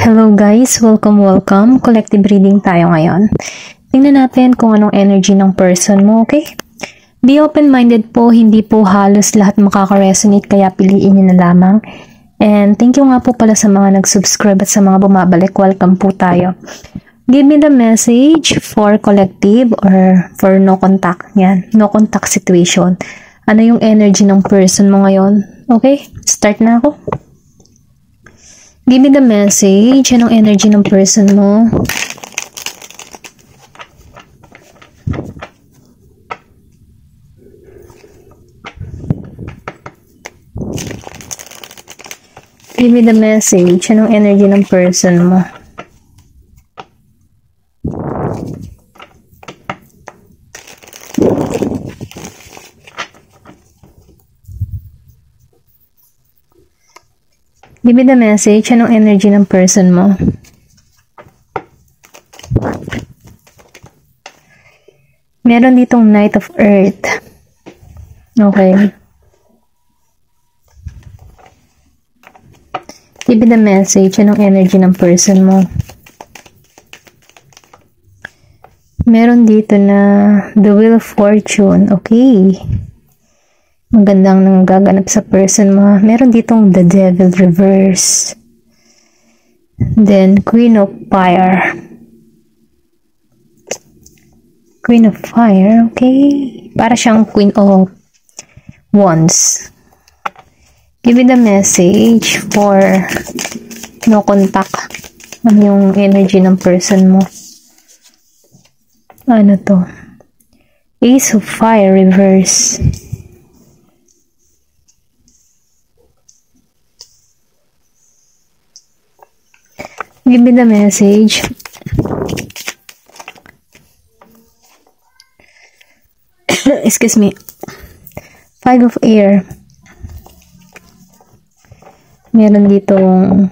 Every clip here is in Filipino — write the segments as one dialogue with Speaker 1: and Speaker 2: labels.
Speaker 1: Hello guys! Welcome! Collective reading tayo ngayon. Tingnan natin kung anong energy ng person mo, okay? Be open-minded po, hindi po halos lahat makaka-resonate kaya piliin nyo na lamang. And thank you nga po pala sa mga nag-subscribe at sa mga bumabalik. Welcome po tayo. Give me the message for collective or for no contact. Yan, no contact situation. Ano yung energy ng person mo ngayon? Okay, start na ako. Give me the message. Anong energy ng person mo? Give me the message. Anong energy ng person mo? Give me the message. Anong energy ng person mo? Meron ditong Knight of Earth. Okay. Give me the message. Anong energy ng person mo? Meron dito na the Wheel of Fortune. Okay. Magandang nanggaganap sa person mo. Meron ditong the Devil reverse. Then, Queen of Fire. Queen of Fire, okay. Para siyang Queen of Wands. Give me the message for no contact. Ano yung energy ng person mo? Ano to? Ace of Fire reverse. Give me the message. Excuse me. Five of Air. Meron ditong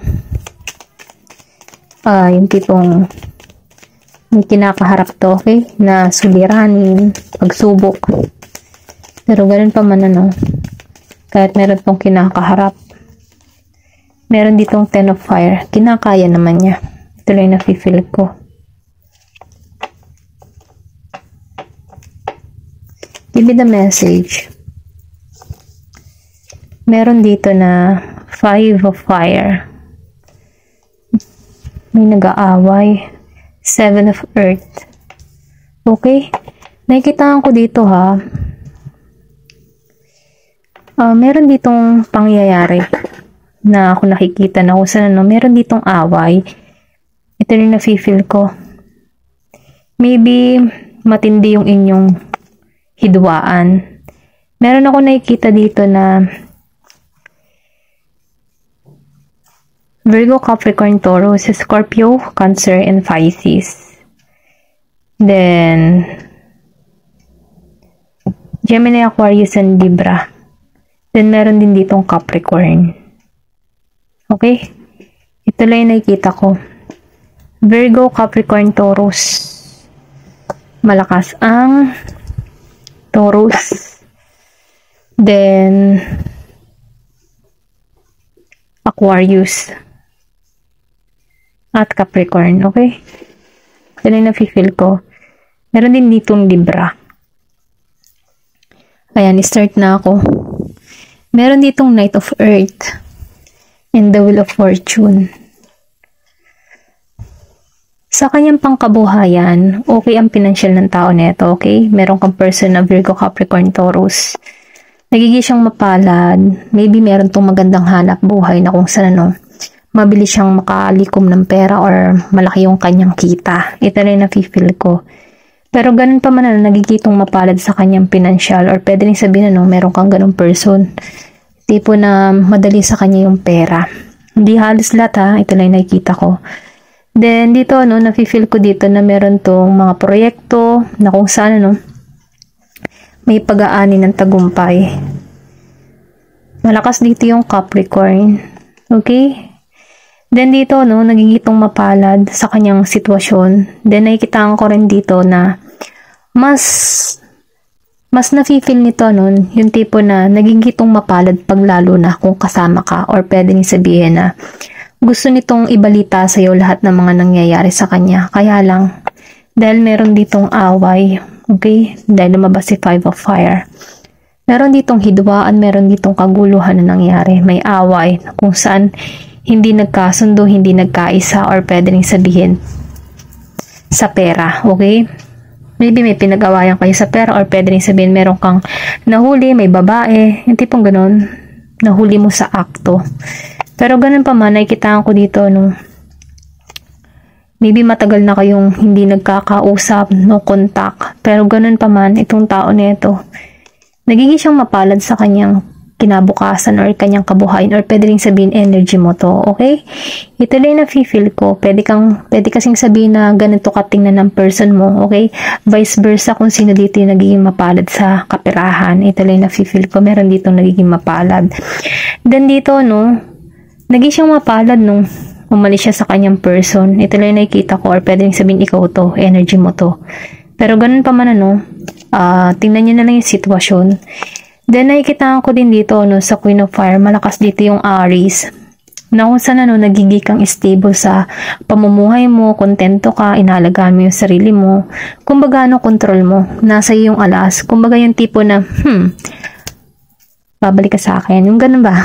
Speaker 1: yung tipong may kinakaharap to, okay? Na suliranin, pagsubok. Pero ganun pa man ano. Kahit meron tong kinakaharap. Meron ditong Ten of Fire. Kinakaya naman niya. Ito lang yung nafe-feel ko. Give me the message. Meron dito na Five of Fire. May nag-aaway. Seven of Earth. Okay? Nakikitaan ko dito ha. Meron ditong pangyayari na ako nakikita na kung saan ano, meron ditong away. Ito rin nafe-feel ko. Maybe matindi yung inyong hidwaan. Meron ako nakikita dito na Virgo, Capricorn, Taurus, Scorpio, Cancer, and Pisces. Then Gemini, Aquarius, and Libra. Then meron din ditong Capricorn. Okay? Ito lang yung nakikita ko. Virgo, Capricorn, Taurus. Malakas ang Taurus. Then Aquarius. At Capricorn. Okay? Ito lang yung nafe-feel ko. Meron din ditong Libra. Ayan, start na ako. Meron ditong Knight of Earth. And the Wheel of Fortune. Sa kanyang pangkabuhayan, okay ang pinansyal ng tao nito, okay? Meron kang person na Virgo, Capricorn, Taurus. Nagiging siyang mapalad. Maybe meron tong magandang hanap buhay na kung saan ano, mabilis siyang makalikom ng pera or malaki yung kanyang kita. Ito rin nafe-feel ko. Pero ganun pa man na nagigitong mapalad sa kanyang pinansyal or pwede rin sabihin ano, meron kang ganung person. Tipo na madali sa kanya yung pera. Hindi halos lahat ha. Ito lang nakikita ko. Then dito ano, nafe-feel ko dito na meron tong mga proyekto na kung saan ano, may pag-aani ng tagumpay. Malakas dito yung Capricorn. Okay? Then dito no, nagigitong mapalad sa kanyang sitwasyon. Then nakikitaan ko rin dito na mas nafe-feel nito nun, yung tipo na naging gitong mapalad pag lalo na kung kasama ka or pwede nang sabihin na gusto nitong ibalita sa'yo lahat ng mga nangyayari sa kanya. Kaya lang, dahil meron ditong away, okay? Dahil lumabas si Five of Fire. Meron ditong hidwaan, meron ditong kaguluhan na nangyari. May away kung saan hindi nagkasundo, hindi nagkaisa, or pwede rin sabihin sa pera, okay? Maybe may pinag-awayan kayo sa pera, or pwede rin sabihin meron kang nahuli, may babae, yung tipong ganun, nahuli mo sa akto. Pero ganun pa man, nakikitaan ko dito, no, maybe matagal na kayong hindi nagkakausap, no contact, pero ganun pa man, itong tao nito, nagiging siyang mapalad sa kanyang kinabukasan or kanyang kabuhayan, or pwede rin sabihin energy mo to, okay? Ito lang na feel ko, pwede kasing sabihin na ganito katingnan ng person mo, okay? Vice versa kung sino dito yung nagiging mapalad sa kaperahan. Ito lang na feel ko, meron dito nagiging mapalad. Then dito, no, naging siyang mapalad nung umalis siya sa kanyang person. Ito lang nakikita ko, or pwede rin sabihin ikaw to, energy mo to. Pero ganun pa man, ano, tingnan niyo na lang yung sitwasyon. Then, nakikita ko din dito, no, sa Queen of Fire, malakas dito yung Aries. Na kung saan, ano, nagiging kang stable sa pamumuhay mo, kontento ka, inalagaan mo yung sarili mo. Kumbaga, ano, control mo. Nasa iyo yung alas. Kumbaga, yung tipo na, babalik ka sa akin. Yung ganun ba?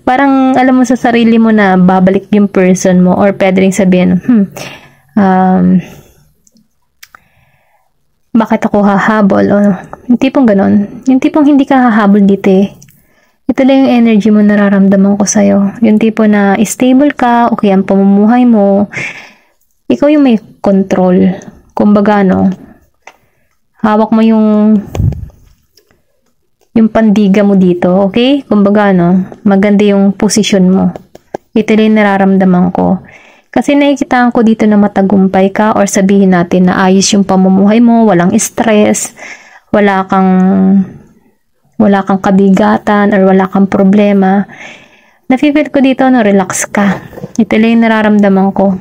Speaker 1: Parang, alam mo sa sarili mo na babalik yung person mo, or pwede rin sabihin, bakit ako hahabol? O, yung tipong ganon. Yung tipong hindi ka hahabol dito eh. Ito lang yung energy mo nararamdaman ko sa'yo. Yung tipo na stable ka, okay ang pamumuhay mo. Ikaw yung may control. Kumbaga, no, hawak mo yung pandiga mo dito, okay? Kumbaga, no, maganda yung posisyon mo. Ito lang yung nararamdaman ko. Kasi nakikitaan ko dito na matagumpay ka, or sabihin natin na ayos yung pamumuhay mo, walang stress, wala kang kabigatan, or wala kang problema. Nafe-feel ko dito na relax ka. Ito lang yung nararamdaman ko.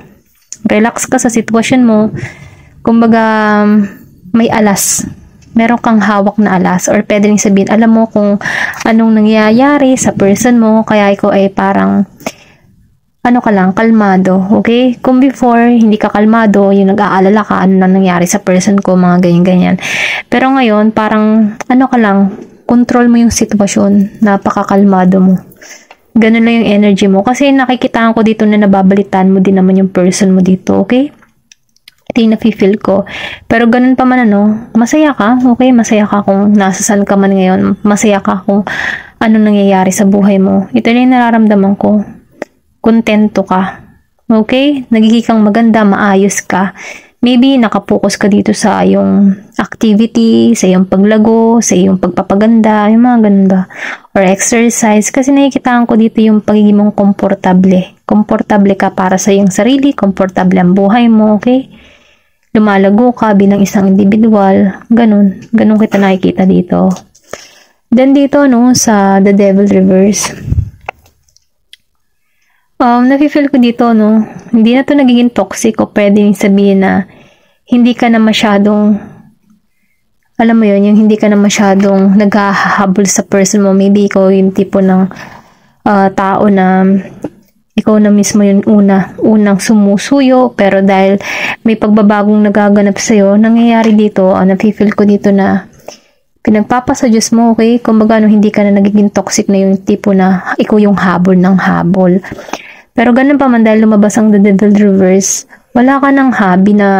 Speaker 1: Relax ka sa sitwasyon mo. Kumbaga, may alas. Meron kang hawak na alas, or pwede rin sabihin, alam mo kung anong nangyayari sa person mo, kaya ikaw ay parang ano ka lang, kalmado, okay? Kung before, hindi ka kalmado, yung nag-aalala ka, ano na nangyari sa person ko, mga ganyan-ganyan. Pero ngayon, parang, ano ka lang, control mo yung sitwasyon, napakakalmado mo. Ganun lang yung energy mo. Kasi nakikitaan ko dito na nababalitaan mo din naman yung person mo dito, okay? Ito yung nafe-feel ko. Pero ganun pa man, ano, masaya ka, okay? Masaya ka kung nasasan ka man ngayon. Masaya ka kung ano nangyayari sa buhay mo. Ito lang yung nararamdaman ko. Kontento ka. Okay? Nagiging kang maganda, maayos ka. Maybe nakapokus ka dito sa iyong activity, sa iyong paglago, sa iyong pagpapaganda, yung mga ganun ba. Or exercise. Kasi nakikitaan ko dito yung pagiging mong komportable. Komportable ka para sa iyong sarili, komportable ang buhay mo, okay? Lumalago ka bilang isang individual. Ganun. Ganun kita nakikita dito. Then dito, no, sa The Devil Reverse. Nafe-feel ko dito, no, hindi na to nagiging toxic, o pwedeng sabihin na hindi ka na masyadong, alam mo yun, yung hindi ka na masyadong naghahabol sa person mo. Maybe ikaw yung tipo ng tao na ikaw na mismo yung unang sumusuyo, pero dahil may pagbabagong nagaganap sa'yo, nangyayari dito, nafe-feel ko dito na pinagpapasa Diyos mo, okay? Kumbaga, no, hindi ka na nagiging toxic na yung tipo na ikaw yung habol ng habol. Pero ganun pa man, dahil lumabas ang The Devil Reverse, wala ka ng hobby na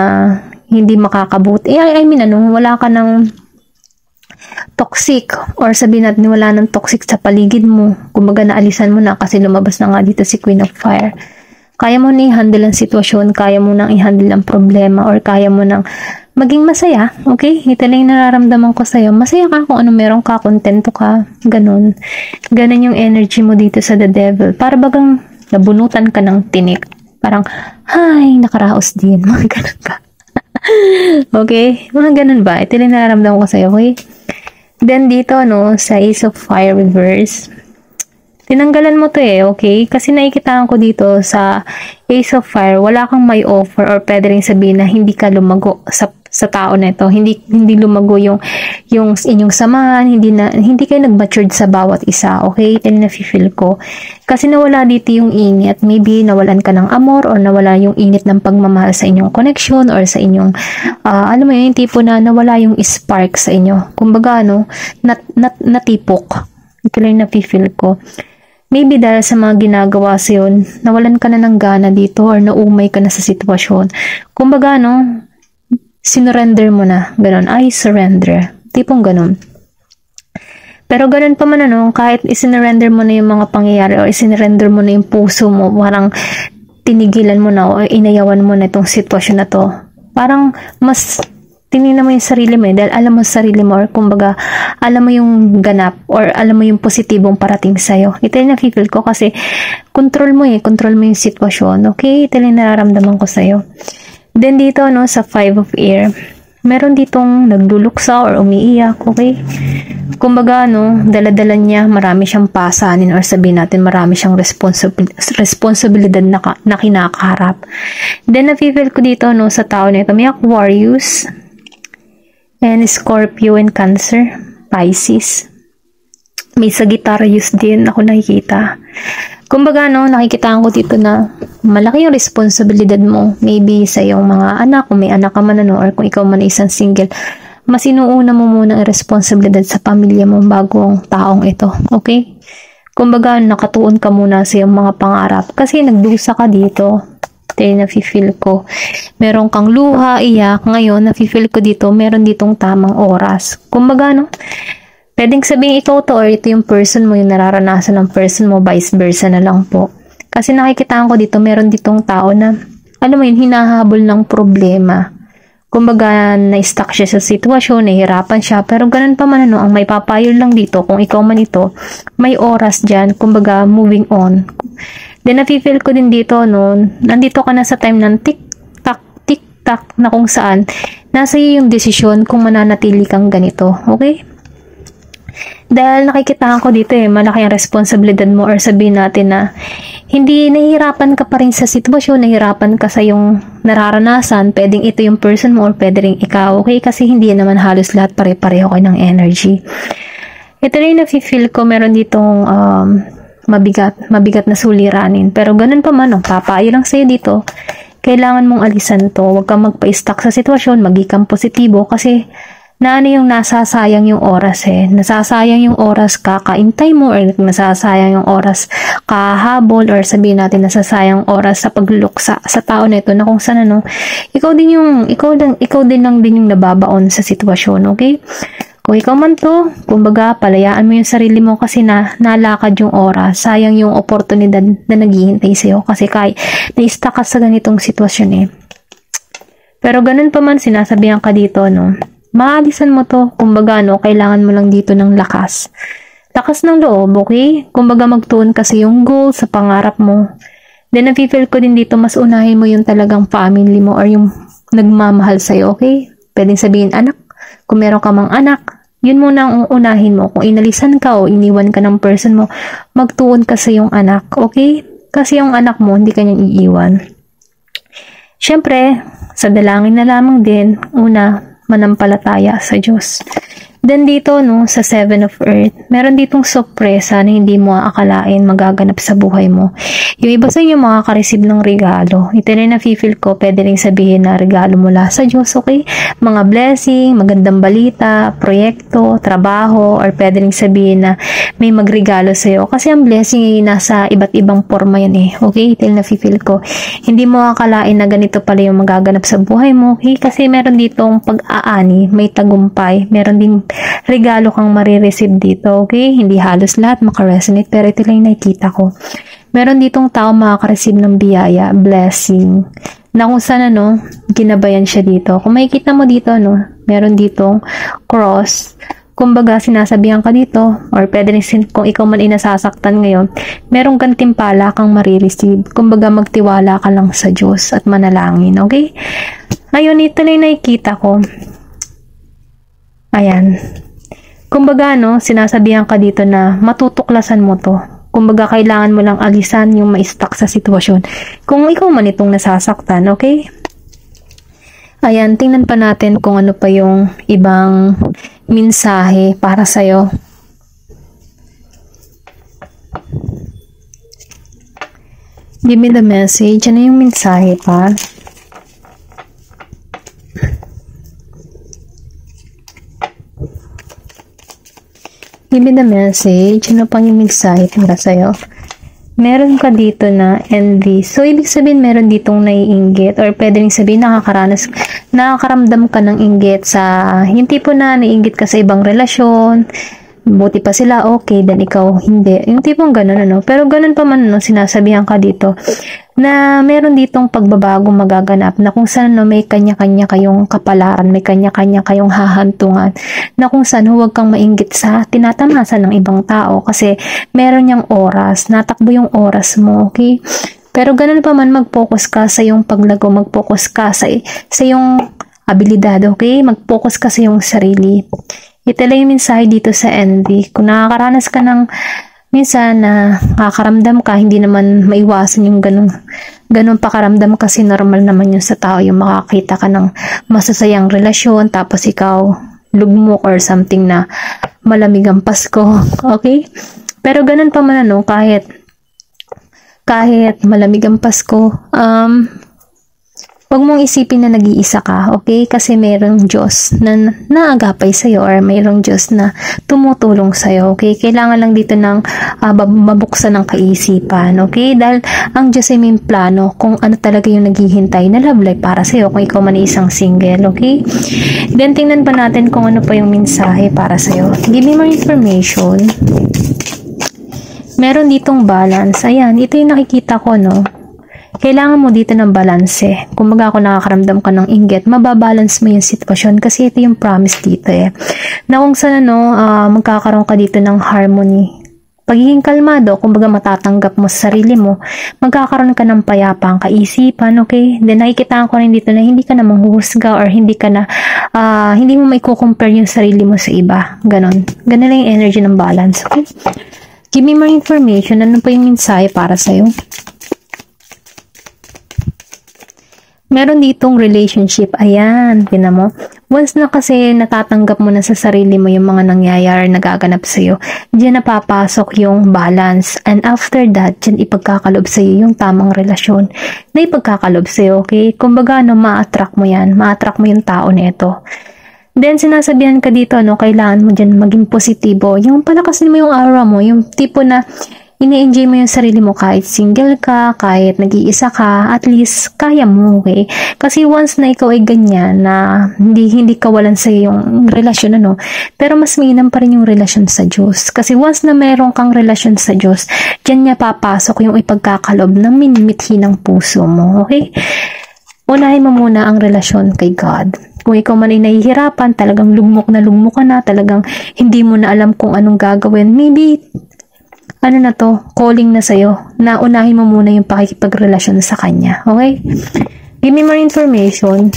Speaker 1: hindi makakabuti. I mean, ano, wala ka ng toxic, or sabihin natin wala ng toxic sa paligid mo. Kumbaga, naalisan mo na kasi lumabas na nga dito si Queen of Fire. Kaya mo na i-handle ang sitwasyon, kaya mo nang i-handle ang problema, or kaya mo nang maging masaya, okay? Ito lang yung nararamdaman ko sa'yo. Masaya ka kung ano meron ka, kontento ka, ganun. Ganun yung energy mo dito sa The Devil. Para bagang nabunutan ka ng tinik. Parang, ay, nakaraos din. Mga ganun ba? Okay? Mga ganun ba? Ito lang nararamdaman ko sa'yo, okay? Then dito, no, sa Ace of Fire Reverse, tinanggalan mo to okay? Kasi nakikitaan ko dito sa Ace of Fire, wala kang may offer, or pwede rin sabihin na hindi ka lumago sa sa tao na ito. Hindi lumago yung inyong samahan, hindi kayo nag-matured sa bawat isa, okay? Ito na feel ko. Kasi nawala dito yung init, maybe nawalan ka ng amor or nawala yung init ng pagmamahal sa inyong connection or sa inyong, alam mo yun, yung tipo na nawala yung spark sa inyo. Kumbaga, natipok. Ito lang yung feel ko. Maybe dahil sa mga ginagawa sa yun, nawalan ka na ng gana dito or naumay ka na sa sitwasyon. Kumbaga, sinurrender mo na. Ganon. I surrender. Tipong ganon. Pero ganon pa man, kahit isinurrender mo na yung mga pangyayari o isinurrender mo na yung puso mo, parang tinigilan mo na o inayawan mo na itong sitwasyon na to, parang mas tinignan mo yung sarili mo dahil alam mo sa sarili mo or kumbaga alam mo yung ganap or alam mo yung positibong parating sa'yo. Ito yung na-feel ko kasi control mo yung sitwasyon. Okay? Ito yung nararamdaman ko sa'yo. Then dito sa 5 of air, meron ditong nagluluksa or umiiyak. Okay? Kumbaga dala-dala niya, marami siyang pasanin or sabihin natin marami siyang responsibilidad na kinakaharap. Then na-feel ko dito sa tao na ito, may Aquarius and Scorpio and Cancer, Pisces. May Sagittarius din ako nakikita. Kumbaga, nakikitaan ko dito na malaki yung responsibilidad mo. Maybe sa iyong mga anak, kung may anak ka man or kung ikaw man isang single, mas inuuna mo muna ang responsibilidad sa pamilya mo bago ang taong ito. Okay? Kumbaga, nakatuon ka muna sa iyong mga pangarap. Kasi nagdusa ka dito. Na-feel ko. Meron kang luha, iyak. Ngayon, na-feel ko dito, meron ditong tamang oras. Kumbaga, pwedeng sabihin ikaw to or ito yung person mo, yung nararanasan ng person mo, vice versa na lang po. Kasi nakikitaan ko dito, meron ditong tao na, alam mo yun, hinahabol ng problema. Kumbaga, na-stuck siya sa sitwasyon, nahihirapan siya, pero ganun pa man ang may papayo lang dito, kung ikaw man ito, may oras dyan, kumbaga, moving on. Then, na-feel ko din dito, nandito ka na sa time ng tik-tak na kung saan, nasa iyo yung desisyon kung mananatili kang ganito. Okay? Dahil nakikita ko dito malaki ang responsibilidad mo or sabihin natin na hindi nahihirapan ka pa rin sa sitwasyon, nahihirapan ka sa yung nararanasan, pwedeng ito yung person mo or pwede rin ikaw. Okay? Kasi hindi naman halos lahat pare-pareho kayo ng energy. Ito rin na-feel ko, meron ditong mabigat na suliranin. Pero ganun pa man, papayo lang sa'yo dito, kailangan mong alisan to. Huwag kang magpa-stuck sa sitwasyon, maging positibo kasi yung nasasayang yung oras Nasasayang yung oras kakaintay mo or nasasayang yung oras kahabol or sabihin natin nasasayang oras sa pagluluksa sa tao na ito na kung saan ikaw din lang din yung nababaon sa sitwasyon. Okay? Kung ikaw man to, kumbaga, palayaan mo yung sarili mo kasi nalakad yung oras. Sayang yung oportunidad na naghihintay sa'yo kasi na-stuck ka sa ganitong sitwasyon Pero ganun pa man, sinasabihan ka dito, maalisan mo to. Kumbaga, kailangan mo lang dito ng lakas. Lakas ng loob, okay? Kumbaga, magtuon kasi yung goal sa pangarap mo. Then, na-feel ko din dito, mas unahin mo yung talagang family mo or yung nagmamahal sa'yo, okay? Pwedeng sabihin, anak. Kung meron ka mang anak, yun muna ang unahin mo. Kung inalisan ka o iniwan ka ng person mo, magtuon ka sa yung anak, okay? Kasi yung anak mo, hindi kanyang iiwan. Siyempre, sa dalangin na lamang din, una, manampalataya sa Diyos. Then dito, sa 7 of Earth, meron ditong sorpresa na hindi mo aakalain magaganap sa buhay mo. Yung iba sa inyo makaka-receive ng regalo. Ito rin na-feel ko, pwede rin sabihin na regalo mula sa Diyos, okay? Mga blessing, magandang balita, proyekto, trabaho, or pwede rin sabihin na may magregalo sa'yo. Kasi ang blessing ay nasa iba't ibang forma yan okay? Ito rin na-feel ko. Hindi mo akalain na ganito pala yung magaganap sa buhay mo, okay? Kasi meron ditong pag-aani, may tagumpay, meron din regalo kang marireceive dito, okay? Hindi halos lahat makaresonate, pero ito lang nakikita ko. Meron ditong tao makaka-receive ng biyaya, blessing, na kung saan ginabayan siya dito. Kung makikita mo dito, meron ditong cross. Kumbaga, sinasabihan ka dito, or pwede rin kung ikaw man inasasaktan ngayon, merong gantimpala kang marireceive. Kumbaga, magtiwala ka lang sa Diyos at manalangin, okay? Ngayon, ito lang nakikita ko. Ayan. Kumbaga, sinasabihan ka dito na matutuklasan mo to. Kumbaga, kailangan mo lang alisan yung ma-stuck sa sitwasyon. Kung ikaw man itong nasasaktan, okay? Ayan, tingnan pa natin kung ano pa yung ibang mensahe para sa'yo. Give me the message. Ano yung mensahe pa? Give me the message. Ano pang yung mensahe para sa'yo? Meron ka dito na envy. So, ibig sabihin meron ditong naiinggit or pwede rin sabihin nakakaramdam ka ng inggit sa, yung tipo na naiinggit ka sa ibang relasyon, buti pa sila okay, then ikaw hindi. Yung tipong ganun, ano. Pero ganun pa man, no, sinasabihan ka dito na meron ditong pagbabagong magaganap na kung saan, no, may kanya-kanya kayong kapalaran, may kanya-kanya kayong hahantungan, na kung saan huwag kang mainggit sa tinatamasa ng ibang tao kasi meron niyang oras, natakbo yung oras mo, okay? Pero ganun pa man, mag-focus ka sa yung paglago, mag-focus ka sa yung abilidad, okay? Mag-focus ka sa yung sarili. Ito lang yung mensahe dito sa envy. Kung nakakaranas ka ng minsan na nakakaramdam ka, hindi naman maiwasan yung ganun pakaramdam kasi normal naman yun sa tao, yung makakita ka ng masasayang relasyon tapos ikaw lugmok or something na malamig ang Pasko, okay? Pero ganun pa man, ano, kahit malamig ang Pasko, huwag mong isipin na nag-iisa ka, okay? Kasi mayroong Diyos na naagapay sa'yo or mayroong Diyos na tumutulong sa'yo, okay? Kailangan lang dito ng mabuksan ng kaisipan, okay? Dahil ang Diyos ay may plano kung ano talaga yung naghihintay na love life para sa'yo kung ikaw man isang single, okay? Then, tingnan pa natin kung ano pa yung mensahe para sa'yo. Give me more information. Meron ditong balance. Ayan, ito yung nakikita ko, no? Kailangan mo dito ng balanse. Kung kung nakakaramdam ka ng inggit, mababalance mo yung sitwasyon kasi ito yung promise dito eh. Na kung saan, ano, magkakaroon ka dito ng harmony. Pagiging kalmado, kumbaga matatanggap mo sa sarili mo, magkakaroon ka ng payapang kaisipan, okay? Then nakikita ko rin dito na hindi ka na manghuhusga or hindi mo maiko-compare yung sarili mo sa iba. Ganon. Ganon lang yung energy ng balance, okay? Give me more information. Ano pa yung mensahe para sa'yo? Meron ditong relationship. Ayan, tinan mo. Once na kasi natatanggap mo na sa sarili mo yung mga nangyayari nagaganap sa'yo, diyan napapasok yung balance. And after that, diyan ipagkakalob sa'yo yung tamang relasyon na ipagkakalob sa'yo, okay? Kumbaga, no, ma-attract mo yan. Ma-attract mo yung tao na ito. Then, sinasabihan ka dito, no, kailangan mo dyan maging positibo. Yung palakasin mo yung aura mo, yung tipo na ini-enjoy mo yung sarili mo kahit single ka, kahit nag-iisa ka, at least kaya mo, okay? Kasi once na ikaw ay ganyan, na hindi kawalan sa yung relasyon, ano, pero mas mainam pa rin yung relasyon sa Diyos. Kasi once na meron kang relasyon sa Diyos, dyan niya papasok yung ipagkakalob ng minimithi ng puso mo, okay? Unahin mo muna ang relasyon kay God. Kung ikaw man ay nahihirapan, talagang lugmok ka na, talagang hindi mo na alam kung anong gagawin, maybe ano na to, calling na sa'yo, na unahin mo muna yung pakikipagrelasyon sa kanya, okay? Give me more information.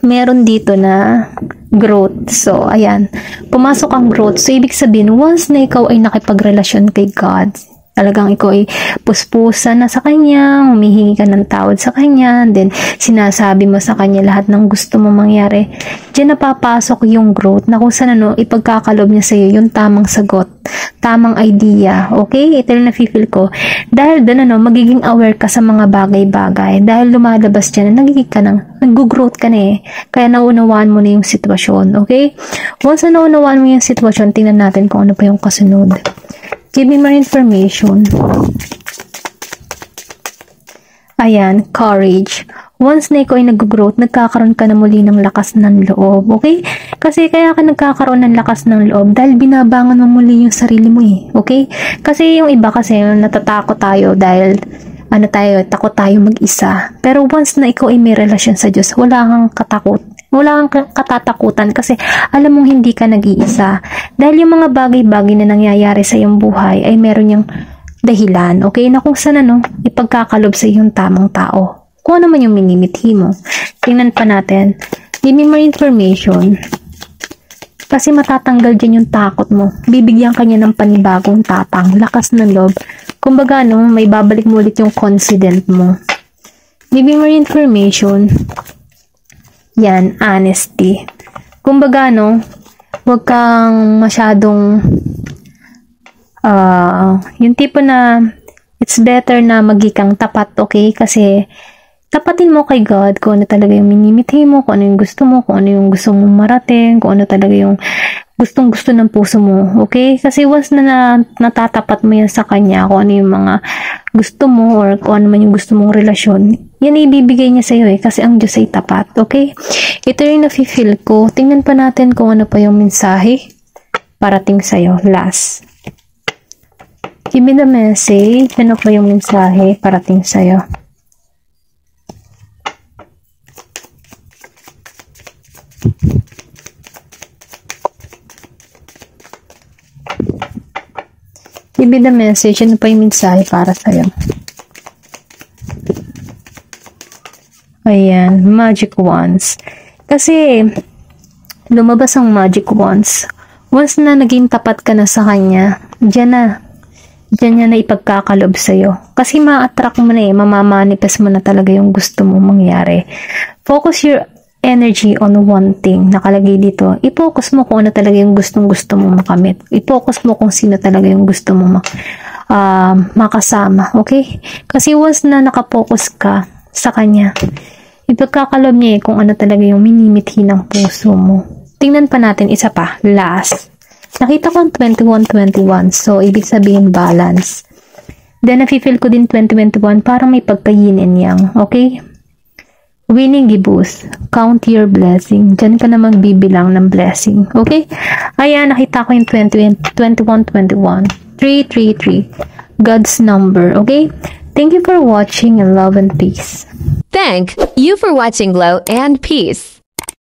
Speaker 1: Meron dito na growth. So, ayan, pumasok ang growth. So, ibig sabihin, once na ikaw ay nakipagrelasyon kay God, talagang ikaw ay puspusan na sa kanya, humihingi ka ng tawad sa kanya, then sinasabi mo sa kanya lahat ng gusto mo mangyari. Diyan napapasok yung growth na kung saan, ano, ipagkakalob niya sa iyo yung tamang sagot, tamang idea, okay? Ito yung nafe-feel ko. Dahil doon, ano, magiging aware ka sa mga bagay-bagay. Dahil lumalabas dyan, nag-growth ka na eh. Kaya naunawaan mo na yung sitwasyon, okay? Once na naunawaan mo yung sitwasyon, tingnan natin kung ano pa yung kasunod. Give me more information. Ayan, courage. Once na ikaw ay nag-growth, nagkakaroon ka na muli ng lakas ng loob, okay? Kasi kaya ka nagkakaroon ng lakas ng loob dahil binabangon mo muli yung sarili mo eh, okay? Kasi yung iba kasi natatakot tayo dahil takot tayo mag-isa. Pero once na ikaw ay may relasyon sa Diyos, wala kang katatakutan kasi alam mong hindi ka nag-iisa. Dahil yung mga bagay-bagay na nangyayari sa iyong buhay ay meron yung dahilan, okay? Na kung saan, ano, ipagkakalob sa iyong tamang tao. Kung ano man yung minimithi mo. Tingnan pa natin. Give me more information. Kasi matatanggal dyan yung takot mo. Bibigyan ka niya ng panibagong tapang, lakas ng loob. Kumbaga, no, may babalik mo ulit yung confident mo. Give me more information. Yan, honesty. Kumbaga, no, huwag kang masyadong, yung tipo na, it's better na maging tapat, okay? Kasi, tapatin mo kay God kung ano talaga yung minimithi mo, kung ano yung gusto mo, kung ano yung gusto mong marating, kung ano talaga yung gustong-gusto ng puso mo, okay? Kasi once na natatapat mo yan sa Kanya, kung ano yung mga gusto mo, or kung ano man yung gusto mong relasyon, yan ibibigay niya sa'yo kasi ang Diyos ay tapat, okay? Ito yung nafe-feel ko. Tingnan pa natin kung ano pa yung mensahe parating sa'yo. Last. Give me the message. Ano pa yung mensahe parating sa'yo? Give me the message. Ano pa yung mensahe para sa'yo? Ayan, magic wands. Kasi, lumabas ang magic wands. Once na naging tapat ka na sa Kanya, dyan niya na ipagkakalob sa'yo. Kasi ma-attract mo na mamamanifest mo na talaga yung gusto mo mangyari. Focus your energy on one thing. Nakalagay dito. I-focus mo kung ano talaga yung gustong-gusto mo makamit. I-focus mo kung sino talaga yung gusto mo makasama. Okay? Kasi once na nakapokus ka sa Kanya, ipagkakalob niya kung ano talaga yung minimithi ng puso mo. Tingnan pa natin isa pa. Last. Nakita ko ang 21-21. So, ibig sabihin balance. Then, nafe-feel ko din 2021 para may pagka-yin and yang. Okay? Winning gibus. Count your blessing. Diyan ka na magbibilang ng blessing. Okay? Ayan, nakita ko yung 21-21. 333. God's number. Okay? Thank you for watching and love and peace.
Speaker 2: Thank you for watching Glow and Peace.